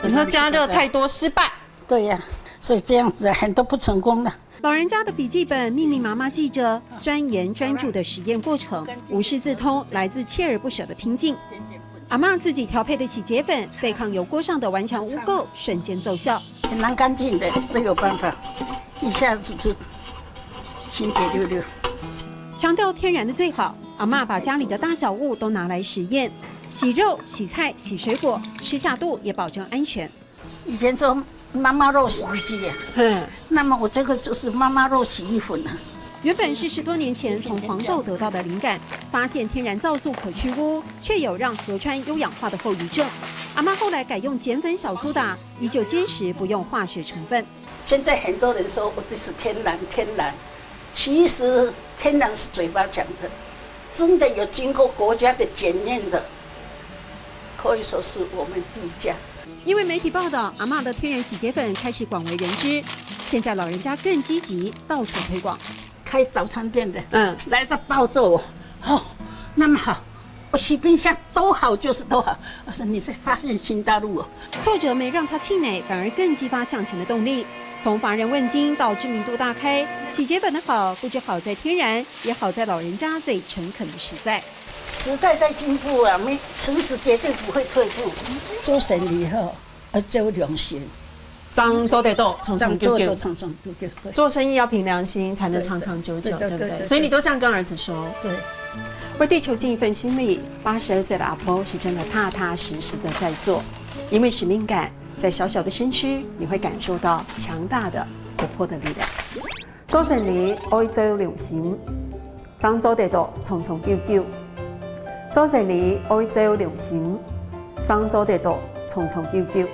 你说加热太多失败？对呀，所以这样子很多不成功的。老人家的笔记本密密麻麻记着钻研专注的实验过程，无师自通，来自锲而不舍的拼劲。阿嬷自己调配的洗洁粉对抗油锅上的顽强污垢，瞬间奏效。很难干净的都有办法，一下子就清洁溜溜。强调天然的最好，阿嬷把家里的大小物都拿来实验，洗肉、洗菜、洗水果，吃下肚也保证安全。以前做妈妈肉洗衣机呀，那么我这个就是妈妈肉洗衣粉啊。原本是10多年前从黄豆得到的灵感，发现天然皂素可去污，却有让河川优氧化的后遗症。阿嬷后来改用碱粉小苏打，依旧坚持不用化学成分。现在很多人说我这是天然，其实天然是嘴巴讲的，真的有经过国家的检验的，可以说是我们第一家。因为媒体报道，阿嬷的天然洗洁粉开始广为人知，现在老人家更积极，到处推广。开早餐店的，来这抱着我，那么好，我洗冰箱都好，就是都好。我说你是发现新大陆哦。挫折没让他气馁，反而更激发向前的动力。从乏人问津到知名度大开，洗洁粉的好，不止好在天然，也好在老人家最诚恳的实在。时代在进步啊，诚实绝对不会退步。做生意后要走良心，张做得到，长长久久。长长久久。做生意要凭良心，才能长长久久，对不对？所以你都这样跟儿子说。对。为地球尽一份心力，82岁的阿婆是真的踏踏实实的在做，因为使命感，在小小的身躯，你会感受到强大的、活泼的力量。做生意愛做良心，張做得到，長長久久。做生意愛做良心，張做得到，長長久久。